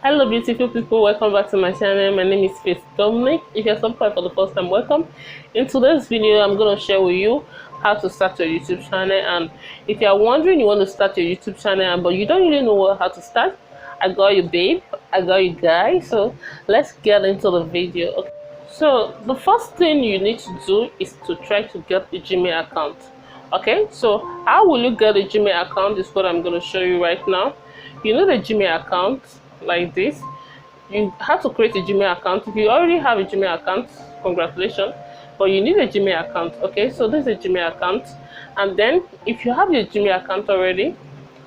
Hello beautiful people, welcome back to my channel. My name is Dominic. If you're subscribed for the first time, welcome. In today's video, I'm going to share with you how to start your YouTube channel. And if you're wondering you want to start your YouTube channel but you don't really know how to start, I got you babe, I got you guys. So let's get into the video. Okay. So the first thing you need to do is to try to get a Gmail account. Okay, so how will you get a Gmail account is what I'm going to show you right now. You need a Gmail account like this. You have to create a Gmail account. If you already have a Gmail account, congratulations, but you need a Gmail account. Okay, so this is a Gmail account, and then if you have your Gmail account already,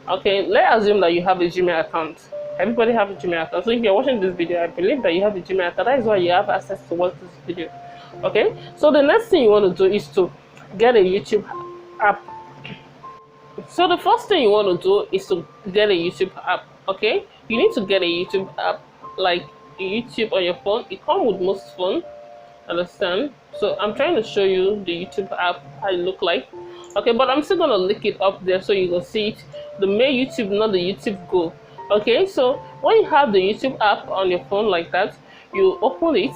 okay, let's assume that you have a Gmail account. Everybody have a Gmail account. So if you're watching this video, I believe that you have a Gmail account. That is why you have access to watch this video. Okay, so the next thing you want to do is to get a YouTube app. So the first thing you want to do is to get a YouTube app. Okay, you need to get a YouTube app like YouTube on your phone. It comes with most phones, understand? So I'm trying to show you the YouTube app how it look like. Okay, but I'm still gonna link it up there so you can see it. The main YouTube, not the YouTube Go. Okay, so when you have the YouTube app on your phone like that, you open it.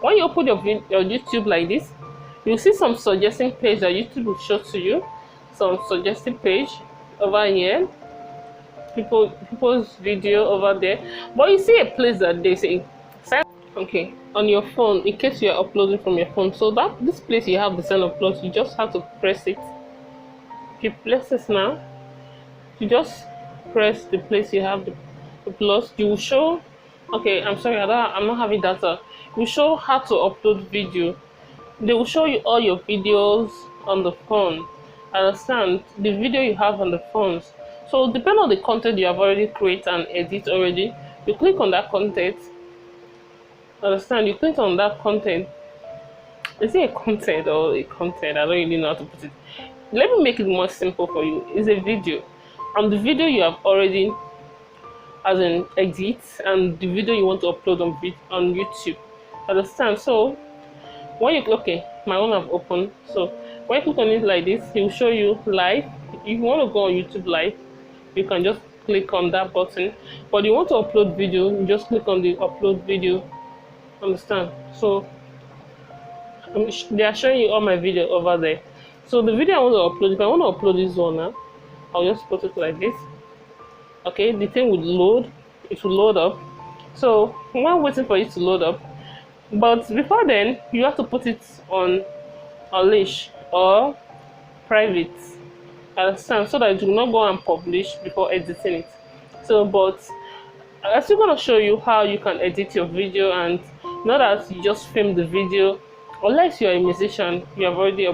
When you open your YouTube like this, you'll see some suggesting page that YouTube will show to you. Some suggested page over here, people's video over there, but you see a place that they say okay on your phone in case you are uploading from your phone. So that this place you have the sign of plus, you just have to press it. If you press this now, you just press the place you have the plus, you will show, okay, I'm sorry, I'm not having data. You will show how to upload video. They will show you all your videos on the phone. Understand, the video you have on the phones. So depending on the content you have already created and edit already, you click on that content. Understand, you click on that content. Is it a content or a content? I don't really know how to put it. Let me make it more simple for you. It's a video, and the video you have already as an edit, and the video you want to upload on YouTube. Understand? So when you okay, my one have opened. So when you click on it like this, it will show you live. If you want to go on YouTube live, you can just click on that button. But you want to upload video, you just click on the upload video. Understand? So they are showing you all my video over there. So the video I want to upload, if I want to upload this one now, I'll just put it like this. Okay, the thing will load, it will load up. So while waiting for it to load up, but before then, you have to put it on a leash or private. Understand? So that it will not go and publish before editing it. So but I'm still going to show you how you can edit your video, and not that you just film the video. Unless you're a musician, you have already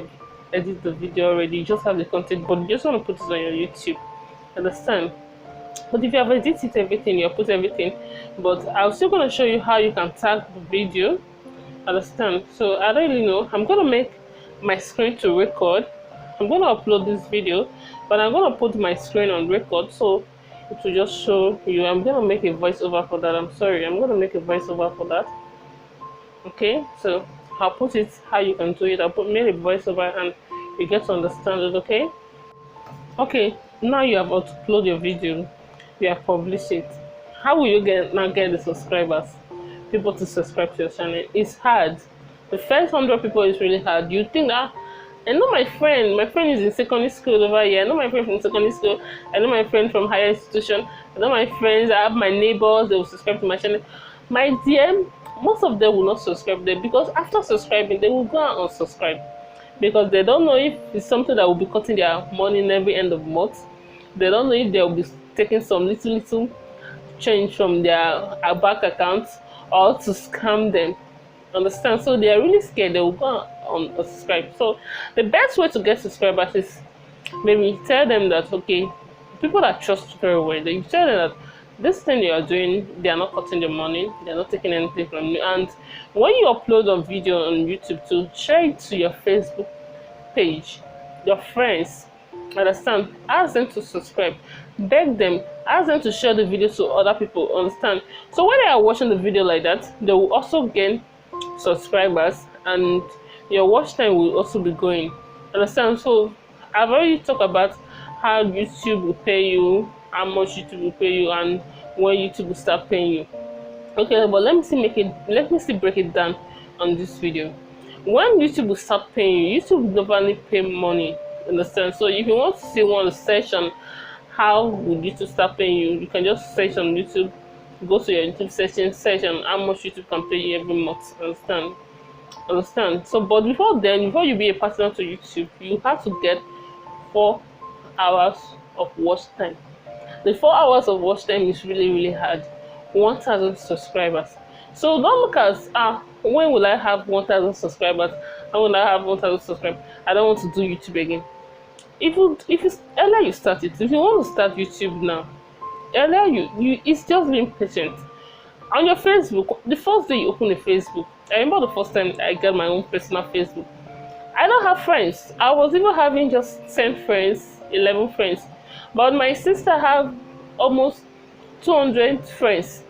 edited the video already, you just have the content, but you just want to put it on your YouTube. Understand? But if you have edited everything, you have put everything, but I'm still going to show you how you can tag the video. Understand? So I don't really know. I'm going to make my screen to record. I'm going to upload this video, but I'm going to put my screen on record so it will just show you. I'm going to make a voiceover for that. I'm sorry, I'm going to make a voiceover for that. Okay, so I'll put it how you can do it. I'll make a voiceover and you get to understand it. Okay, okay, now you have uploaded your video, you have published it. How will you get the subscribers, people to subscribe to your channel? It's hard. The first 100 people is really hard. You think that I know my friend is in secondary school over here. I know my friend from secondary school. I know my friend from higher institution. I know my friends. I have my neighbors. They will subscribe to my channel. My dear, most of them will not subscribe there, because after subscribing, they will go and unsubscribe because they don't know if it's something that will be cutting their money in every end of month. They don't know if they will be taking some little change from their bank accounts or to scam them. Understand? So they are really scared. They will go on unsubscribe. So the best way to get subscribers is maybe tell them that, okay, people that trust very well, you tell them that this thing you are doing, they are not cutting the money, they are not taking anything from you. And when you upload a video on YouTube, to share it to your Facebook page, your friends. Understand? Ask them to subscribe, beg them, ask them to share the video to other people. Understand? So when they are watching the video like that, they will also gain subscribers, and your watch time will also be going. Understand? So I've already talked about how YouTube will pay you, how much YouTube will pay you, and when YouTube will start paying you. Okay, but let me see break it down on this video. When YouTube will start paying you, YouTube will normally pay money, understand? So if you want to see one session, how would YouTube start paying you, you can just search on YouTube, go to your YouTube section, how much YouTube can pay you every month, understand? So but before then, before you be a partner to YouTube, you have to get 4 hours of watch time. The 4 hours of watch time is really hard. 1,000 subscribers. So don't look at when will I have 1,000 subscribers? How will I have 1,000 subscribers? I don't want to do YouTube again. If it's earlier you start it, if you want to start YouTube now, earlier you it's just being patient. On your Facebook, the first day you open a Facebook, I remember the first time I got my own personal Facebook. I don't have friends. I was even having just 10 friends, 11 friends. But my sister have almost 200 friends.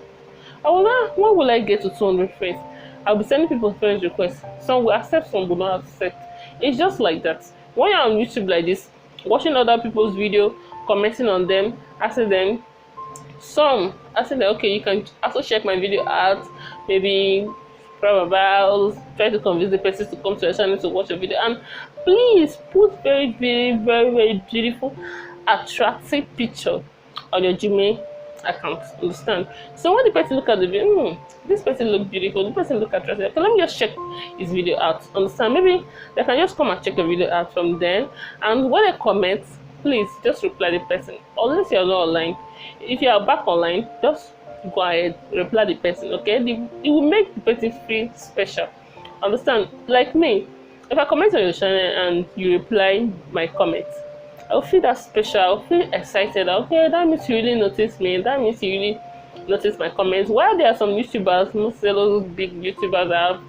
I was like, when will I get to 200 friends? I'll be sending people friends requests. Some will accept, some will not accept. It's just like that. When you're on YouTube like this, watching other people's video, commenting on them, asking them, okay, you can also check my video out, maybe about try to convince the person to come to your channel to watch your video, and please put very beautiful, attractive picture on your Gmail account, understand? So when the person look at the video, this person look beautiful, the person look attractive, okay, let me just check his video out, understand? Maybe they can just come and check the video out from then, and when they comment, please just reply the person, unless you're not online. If you are back online, just go ahead, reply the person, okay? It will make the person feel special, understand? Like me, if I comment on your channel and you reply my comment, I'll feel that special, I'll feel excited. Okay, that means you really notice me, that means you really notice my comments. While there are some YouTubers, most of those big YouTubers that have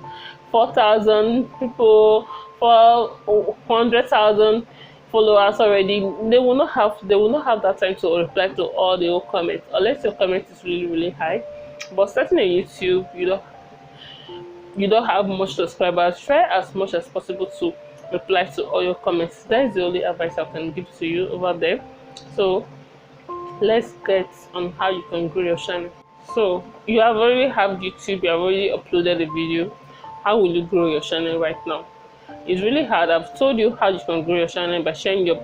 4,000 people, 400,000 followers already, they will not have that time to reply to all the old comments, unless your comment is really high. But starting on YouTube, you don't have much subscribers, try as much as possible to reply to all your comments. That is the only advice I can give to you over there. So let's get on how you can grow your channel. So you have already have YouTube, you have already uploaded a video. How will you grow your channel right now? It's really hard. I've told you how you can grow your channel by sharing your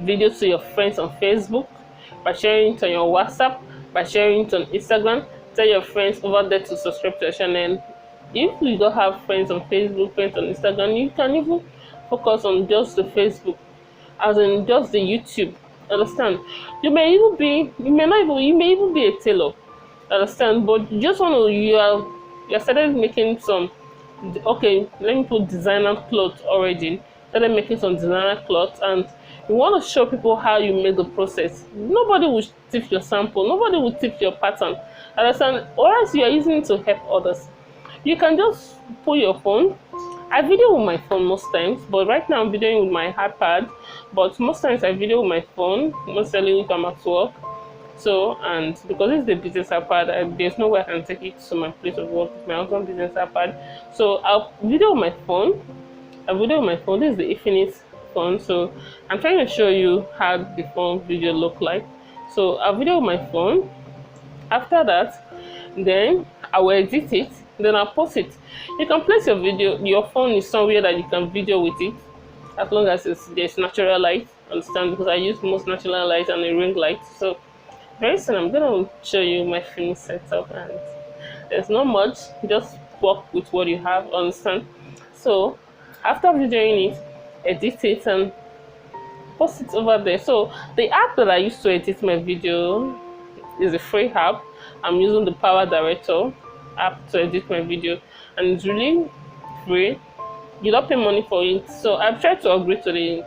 video to your friends on Facebook, by sharing it on your WhatsApp, by sharing it on Instagram. Tell your friends over there to subscribe to your channel. If you don't have friends on Facebook, friends on Instagram, you can even focus on just the Facebook, as in just the YouTube, understand? You may even be a tailor, understand? But you just want to, you started making some, okay, let me put designer clothes already, started making some designer clothes, and you want to show people how you make the process. Nobody will tip your sample, nobody will tip your pattern, understand? Or else you are using it to help others. You can just pull your phone. I video with my phone most times, but right now I'm videoing with my iPad. But most times I video with my phone, mostly if I'm at work. So, and because it's the business iPad, there's no way I can take it to my place of work with my husband's business iPad. So I'll video with my phone. This is the Infinite phone. So I'm trying to show you how the phone video look like. So I'll video with my phone. After that, then I will edit it. Then I'll post it. You can place your video, your phone is somewhere that you can video with it, as long as there's natural light, understand? Because I use most natural light and a ring light. So very soon I'm gonna show you my finished setup, and there's not much, just work with what you have, understand? So after videoing it, edit it and post it over there. So the app that I use to edit my video is a free app. I'm using the Power Director app to edit my video, and it's really free. You don't pay money for it. So I've tried to upgrade to the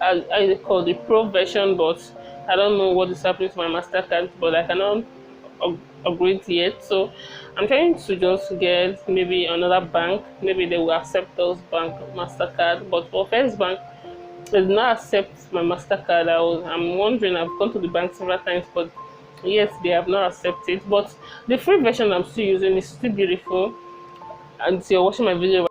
I call the pro version, but I don't know what is happening to my MasterCard, but I cannot upgrade yet. So I'm trying to just get maybe another bank, maybe they will accept those bank MasterCard. But for First Bank, they do not accept my MasterCard. I'm wondering, I've gone to the bank several times, but yes, they have not accepted. But the free version I'm still using is still beautiful, and you're watching my video